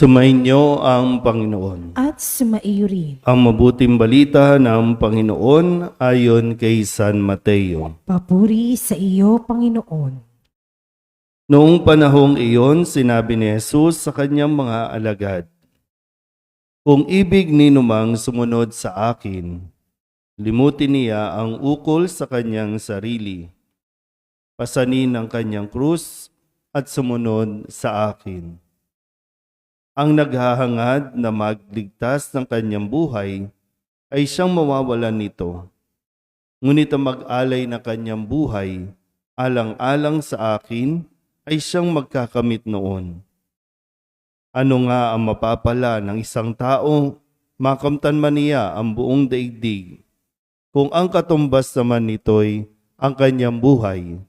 Sumainyo ang Panginoon. At sumaiyo rin. Ang mabuting balita ng Panginoon ayon kay San Mateo. Papuri sa iyo, Panginoon. Noong panahong iyon, sinabi ni Jesus sa kanyang mga alagad, "Kung ibig ninumang sumunod sa akin, limutin niya ang ukol sa kanyang sarili, pasanin ang kanyang krus at sumunod sa akin. Ang naghahangad na magligtas ng kanyang buhay ay siyang mawawalan nito. Ngunit ang mag-alay na kanyang buhay, alang-alang sa akin, ay siyang magkakamit noon. Ano nga ang mapapala ng isang tao, makamtan man niya ang buong daigdig, kung ang katumbas naman nito'y ang kanyang buhay?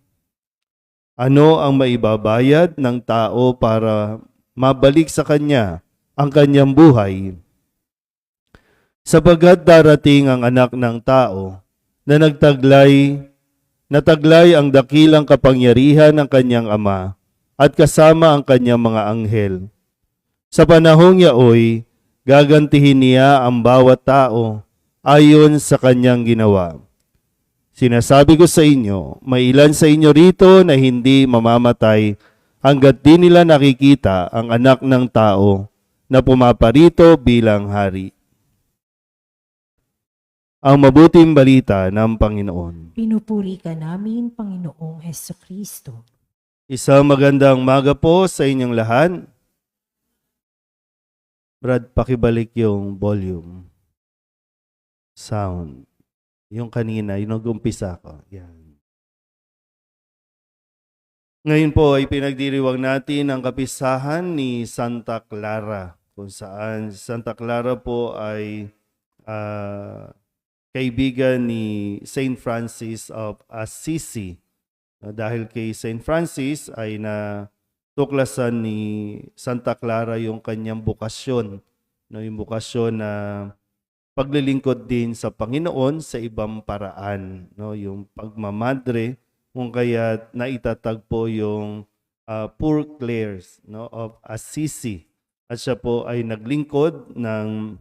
Ano ang maibabayad ng tao para mabalik sa kanya ang kanyang buhay? Sapagkat darating ang anak ng tao na nataglay ang dakilang kapangyarihan ng kanyang ama at kasama ang kanyang mga anghel. Sa panahong yaoy, gagantihin niya ang bawat tao ayon sa kanyang ginawa. Sinasabi ko sa inyo, may ilan sa inyo rito na hindi mamamatay hanggat di nila nakikita ang anak ng tao na pumaparito bilang hari." Ang mabuting balita ng Panginoon. Pinupuri ka namin, Panginoong Hesukristo. Isang magandang umaga po sa inyong lahat. Brad, pakibalik yung volume. Sound. Yung kanina, yung nag-umpisa ko. Yan. Ngayon po ay pinagdiriwang natin ang kapistahan ni Santa Clara, kung saan Santa Clara po ay kaibigan ni Saint Francis of Assisi. Dahil kay Saint Francis ay natuklasan ni Santa Clara yung kanyang bukasyon, yung bukasyon na paglilingkod din sa Panginoon sa ibang paraan, yung pagmamadre, kung kaya naitatagpo yung Poor Clares of Assisi. At siya po ay naglingkod ng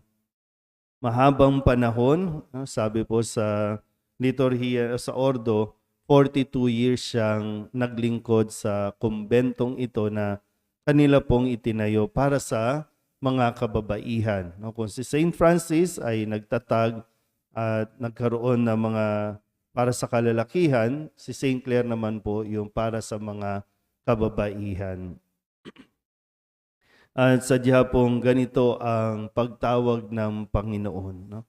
mahabang panahon. Sabi po sa liturhiya sa ordo, 42 years siyang naglingkod sa kumbentong ito na kanila pong itinayo para sa mga kababaihan. Kung si Saint Francis ay nagtatag at nagkaroon ng mga para sa kalalakihan, si Saint Clare naman po yung para sa mga kababaihan. At sadya pong ganito ang pagtawag ng Panginoon.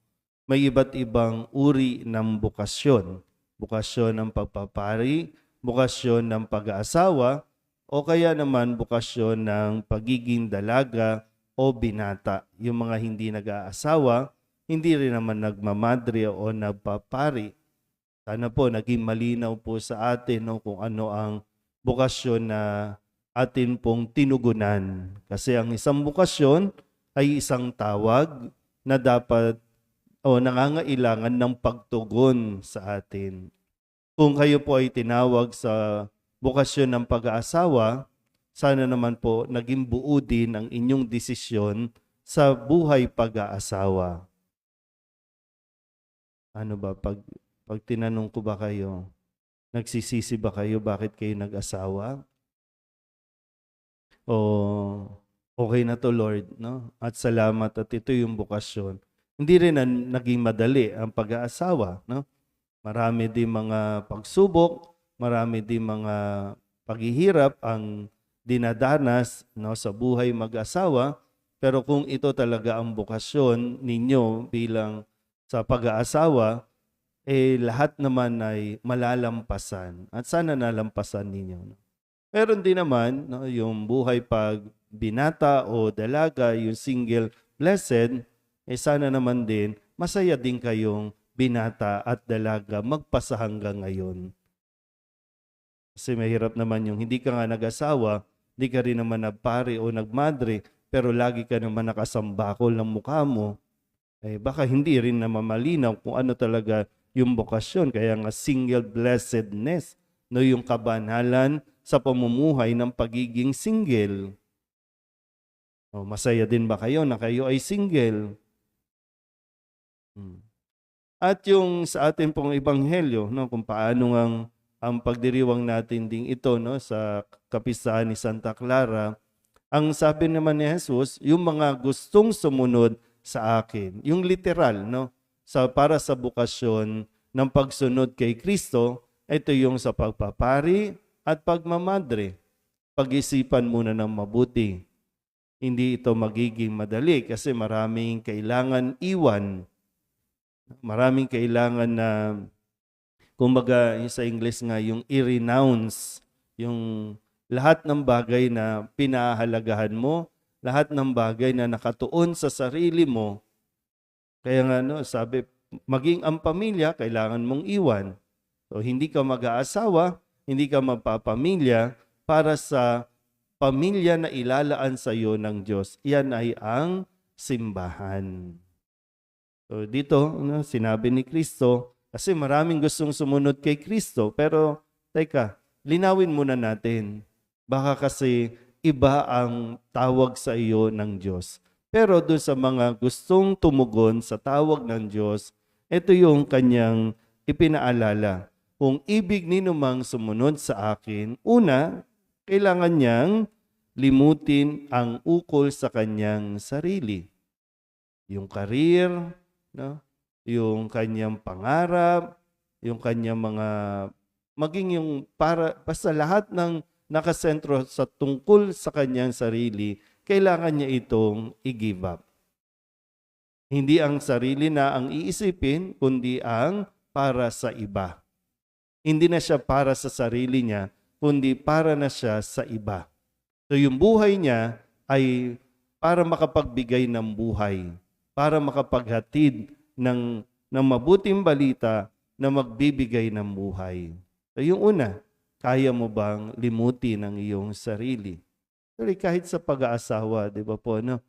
May iba't ibang uri ng bukasyon. Bukasyon ng pagpapari, bukasyon ng pag-aasawa, o kaya naman bukasyon ng pagiging dalaga o binata. Yung mga hindi nag-aasawa, hindi rin naman nagmamadre o nagpapari. Sana po naging malinaw po sa atin kung ano ang bukasyon na atin pong tinugunan. Kasi ang isang bukasyon ay isang tawag na dapat o nangangailangan ng pagtugon sa atin. Kung kayo po ay tinawag sa bukasyon ng pag-aasawa, sana naman po naging buo din ang inyong desisyon sa buhay pag-aasawa. Ano ba, pag tinanong ko ba kayo, nagsisisi ba kayo bakit kayo nag-asawa? O okay na to, Lord, at salamat at ito yung bukasyon. Hindi rin naging madali ang pag-aasawa. Marami din mga pagsubok, marami din mga paghihirap ang dinadanas sa buhay mag-asawa. Pero kung ito talaga ang bukasyon ninyo bilang sa pag-aasawa, lahat naman ay malalampasan. At sana nalampasan ninyo. Meron din naman yung buhay pag binata o dalaga, yung single blessed, sana naman din masaya din kayong binata at dalaga magpasa hanggang ngayon. Kasi mahirap naman yung hindi ka nga nag-asawa, hindi ka rin naman nagpare o nagmadre, pero lagi ka naman nakasambakol ng mukha mo, baka hindi rin naman malinaw kung ano talaga yung bokasyon. Kaya nga single blessedness, yung kabanalan sa pamumuhay ng pagiging single. O, masaya din ba kayo na kayo ay single? Hmm. At yung sa atin pong ebanghelyo, no, kung paano ang pagdiriwang natin ding ito, no, sa kapistahan ni Santa Clara, ang sabi naman ni Jesus, yung mga gustong sumunod sa akin, yung literal, no, para sa bukasyon ng pagsunod kay Kristo, ito yung sa pagpapari at pagmamadre. Pag-isipan muna ng mabuti. Hindi ito magiging madali kasi maraming kailangan iwan. Maraming kailangan na, kumbaga sa English nga, yung i-renounce, yung lahat ng bagay na pinahahalagahan mo, lahat ng bagay na nakatuon sa sarili mo. Kaya nga, no, sabi, maging ang pamilya, kailangan mong iwan. So, hindi ka mag-aasawa, hindi ka magpapamilya para sa pamilya na ilalaan sa iyo ng Diyos. Yan ay ang simbahan. So, dito, no, sinabi ni Kristo, kasi maraming gustong sumunod kay Kristo, pero, teka, linawin muna natin. Baka kasi iba ang tawag sa iyo ng Diyos. Pero doon sa mga gustong tumugon sa tawag ng Diyos, ito yung kanyang ipinaalala. Kung ibig ninumang sumunod sa akin, una, kailangan niyang limutin ang ukol sa kanyang sarili. Yung career, no? Yung kanyang pangarap, yung kanyang mga, maging yung basta lahat ng nakasentro sa tungkol sa kanyang sarili, kailangan niya itong i-give up. Hindi ang sarili na ang iisipin, kundi ang para sa iba. Hindi na siya para sa sarili niya, kundi para na siya sa iba. So yung buhay niya ay para makapagbigay ng buhay, para makapaghatid ng mabuting balita na magbibigay ng buhay. So yung una, kaya mo bang limutin ang iyong sarili? Actually, kahit sa pag-aasawa, di ba po, no?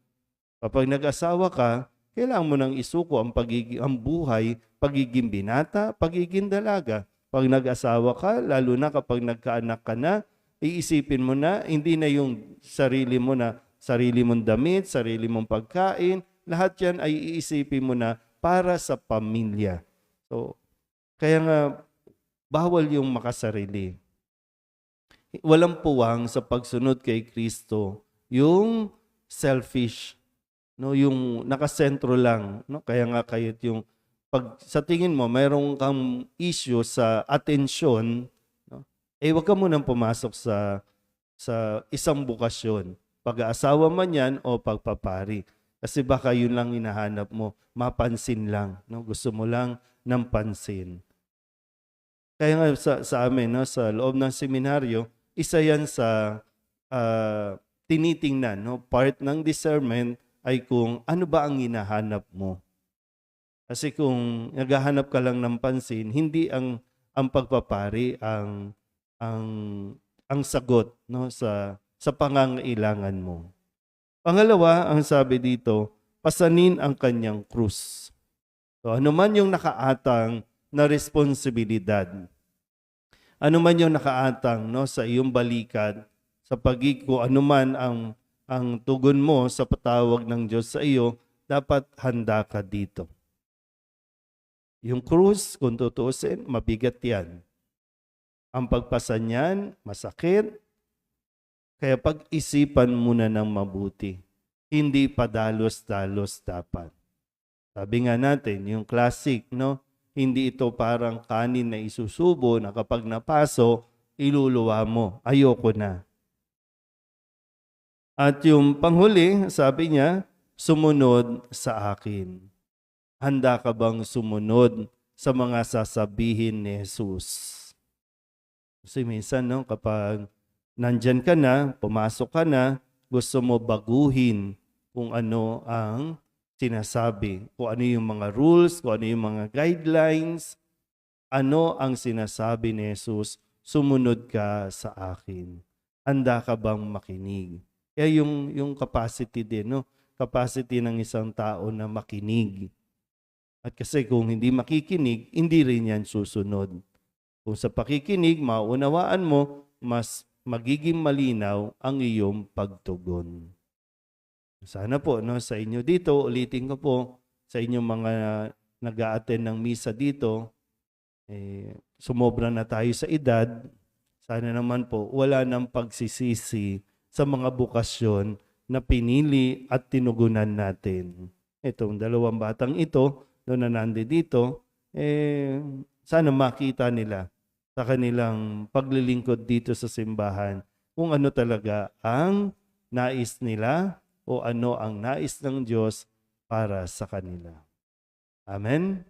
Kapag nag-asawa ka, kailangan mo nang isuko ang buhay, pagiging binata, pagiging dalaga. Pag nag-asawa ka, lalo na kapag nagkaanak ka na, iisipin mo na, hindi na yung sarili mo na, sarili mong damit, sarili mong pagkain, lahat yan ay iisipin mo na para sa pamilya. So, kaya nga, bawal yung makasarili. Walang puwang sa pagsunod kay Kristo yung selfish, no, yung nakasentro lang, no? Kaya nga kahit yung pag sa tingin mo mayroong kang issue sa atensyon, no? Wag ka munang pumasok sa isang bukasyon. Pag-aasawa man yan o pagpapari. Kasi baka yun lang hinahanap mo, mapansin lang, no? Gusto mo lang ng pansin. Kaya nga sa amin, no, sa loob ng seminaryo, isa yan sa tinitingnan, no? Part ng discernment ay kung ano ba ang hinahanap mo. Kasi kung naghahanap ka lang ng pansin, hindi ang pagpapari ang sagot, no, sa pangangailangan mo. Pangalawa, ang sabi dito, pasanin ang kanyang krus. So, ano man yung nakaatang na responsibilidad, ano man yung nakaatang, no, sa iyong balikat, sa pagiging ano man ang tugon mo sa patawag ng Diyos sa iyo, dapat handa ka dito. Yung krus, kung tutuusin, mabigat yan. Ang pagpasa niyan, masakit. Kaya pag-isipan muna ng mabuti. Hindi padalos-dalos dapat. Sabi nga natin, yung classic, no? Hindi ito parang kanin na isusubo na kapag napaso, iluluwa mo. Ayoko na. At yung panghuli, sabi niya, sumunod sa akin. Handa ka bang sumunod sa mga sasabihin ni Jesus? Kasi minsan, no, kapag nandyan ka na, pumasok ka na, gusto mo baguhin kung ano ang sinasabi, kung ano yung mga rules, kung ano yung mga guidelines, ano ang sinasabi ni Jesus, sumunod ka sa akin. Handa ka bang makinig? Kaya yung capacity din, no? Capacity ng isang tao na makinig. At kasi kung hindi makikinig, hindi rin yan susunod. Kung sa pakikinig, maunawaan mo, mas magiging malinaw ang iyong pagtugon. Sana po no, sa inyo dito, ulitin ko po, sa inyong mga nag-a-attend ng misa dito, sumobra na tayo sa edad. Sana naman po wala nang pagsisisi sa mga bukasyon na pinili at tinugunan natin. Itong dalawang batang ito, doon na nandito, sana makita nila sa kanilang paglilingkod dito sa simbahan kung ano talaga ang nais nila o ano ang nais ng Diyos para sa kanila. Amen?